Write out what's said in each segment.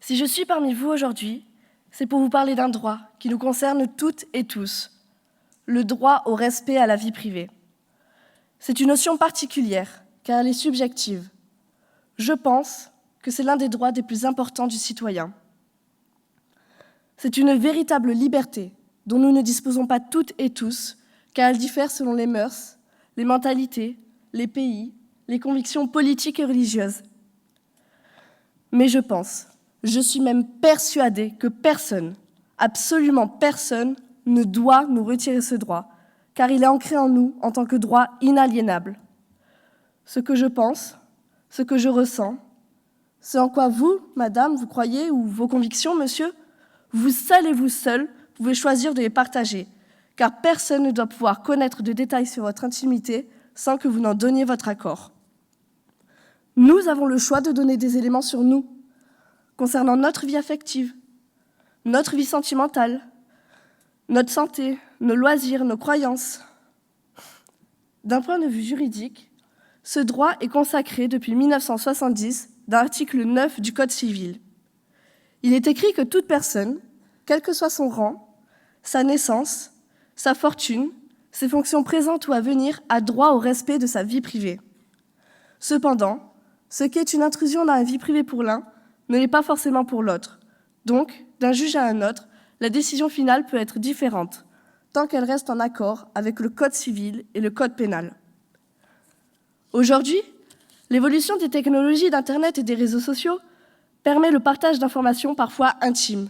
Si je suis parmi vous aujourd'hui, c'est pour vous parler d'un droit qui nous concerne toutes et tous, le droit au respect à la vie privée. C'est une notion particulière, car elle est subjective. Je pense que c'est l'un des droits les plus importants du citoyen. C'est une véritable liberté dont nous ne disposons pas toutes et tous, car elle diffère selon les mœurs, les mentalités, les pays, les convictions politiques et religieuses. Mais je suis même persuadée que personne, absolument personne, ne doit nous retirer ce droit, car il est ancré en nous en tant que droit inaliénable. Ce que je pense, ce que je ressens, ce en quoi vous, madame, vous croyez, ou vos convictions, monsieur, vous seul et vous seul pouvez choisir de les partager, car personne ne doit pouvoir connaître de détails sur votre intimité sans que vous n'en donniez votre accord. Nous avons le choix de donner des éléments sur nous, concernant notre vie affective, notre vie sentimentale, notre santé, nos loisirs, nos croyances. D'un point de vue juridique, ce droit est consacré depuis 1970 dans l'article 9 du Code civil. Il est écrit que toute personne, quel que soit son rang, sa naissance, sa fortune, ses fonctions présentes ou à venir, a droit au respect de sa vie privée. Cependant, ce qui est une intrusion dans la vie privée pour l'un ne l'est pas forcément pour l'autre. Donc, d'un juge à un autre, la décision finale peut être différente, tant qu'elle reste en accord avec le Code civil et le Code pénal. Aujourd'hui, l'évolution des technologies d'Internet et des réseaux sociaux permet le partage d'informations parfois intimes.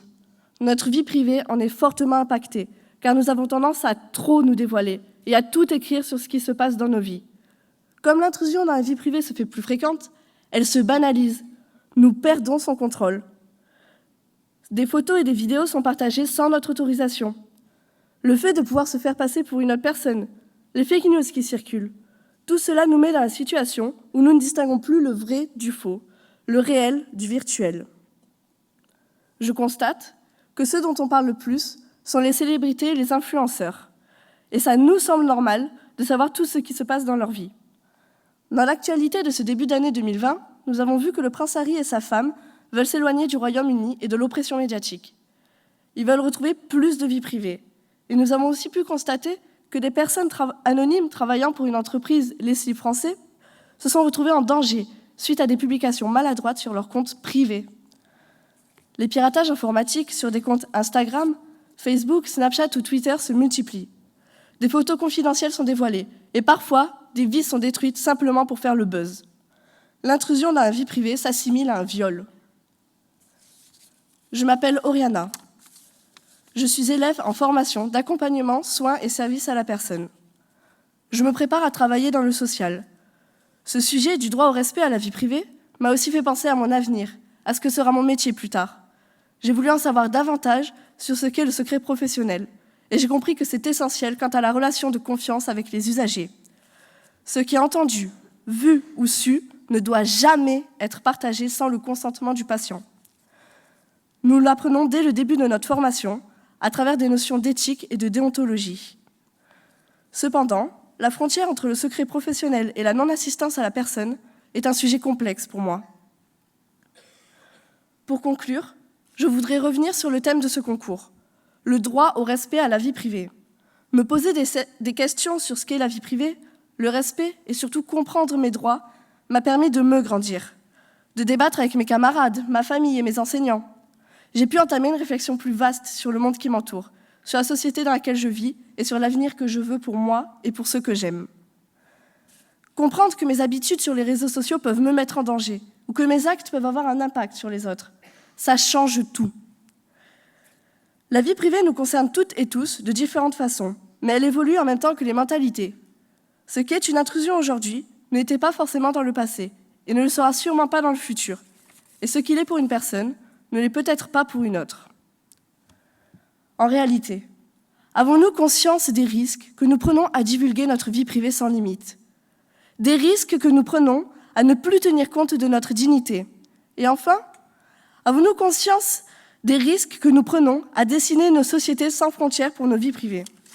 Notre vie privée en est fortement impactée, car nous avons tendance à trop nous dévoiler et à tout écrire sur ce qui se passe dans nos vies. Comme l'intrusion dans la vie privée se fait plus fréquente, elle se banalise. Nous perdons son contrôle. Des photos et des vidéos sont partagées sans notre autorisation. Le fait de pouvoir se faire passer pour une autre personne, les fake news qui circulent, tout cela nous met dans la situation où nous ne distinguons plus le vrai du faux, le réel du virtuel. Je constate que ceux dont on parle le plus sont les célébrités et les influenceurs. Et ça nous semble normal de savoir tout ce qui se passe dans leur vie. Dans l'actualité de ce début d'année 2020, nous avons vu que le prince Harry et sa femme veulent s'éloigner du Royaume-Uni et de l'oppression médiatique. Ils veulent retrouver plus de vie privée. Et nous avons aussi pu constater que des personnes anonymes travaillant pour une entreprise, les slips français, se sont retrouvées en danger suite à des publications maladroites sur leurs comptes privés. Les piratages informatiques sur des comptes Instagram, Facebook, Snapchat ou Twitter se multiplient. Des photos confidentielles sont dévoilées et parfois, des vies sont détruites simplement pour faire le buzz. L'intrusion dans la vie privée s'assimile à un viol. Je m'appelle Oriana. Je suis élève en formation d'accompagnement, soins et services à la personne. Je me prépare à travailler dans le social. Ce sujet du droit au respect à la vie privée m'a aussi fait penser à mon avenir, à ce que sera mon métier plus tard. J'ai voulu en savoir davantage sur ce qu'est le secret professionnel, et j'ai compris que c'est essentiel quant à la relation de confiance avec les usagers. Ce qui est entendu, vu ou su ne doit jamais être partagé sans le consentement du patient. Nous l'apprenons dès le début de notre formation, à travers des notions d'éthique et de déontologie. Cependant, la frontière entre le secret professionnel et la non-assistance à la personne est un sujet complexe pour moi. Pour conclure, je voudrais revenir sur le thème de ce concours, le droit au respect à la vie privée. Me poser des questions sur ce qu'est la vie privée, le respect et surtout comprendre mes droits m'a permis de me grandir, de débattre avec mes camarades, ma famille et mes enseignants. J'ai pu entamer une réflexion plus vaste sur le monde qui m'entoure, sur la société dans laquelle je vis et sur l'avenir que je veux pour moi et pour ceux que j'aime. Comprendre que mes habitudes sur les réseaux sociaux peuvent me mettre en danger ou que mes actes peuvent avoir un impact sur les autres, ça change tout. La vie privée nous concerne toutes et tous de différentes façons, mais elle évolue en même temps que les mentalités. Ce qui est une intrusion aujourd'hui n'était pas forcément dans le passé et ne le sera sûrement pas dans le futur. Et ce qu'il est pour une personne ne l'est peut-être pas pour une autre. En réalité, avons-nous conscience des risques que nous prenons à divulguer notre vie privée sans limite? Des risques que nous prenons à ne plus tenir compte de notre dignité? Et enfin, avons-nous conscience des risques que nous prenons à dessiner nos sociétés sans frontières pour nos vies privées?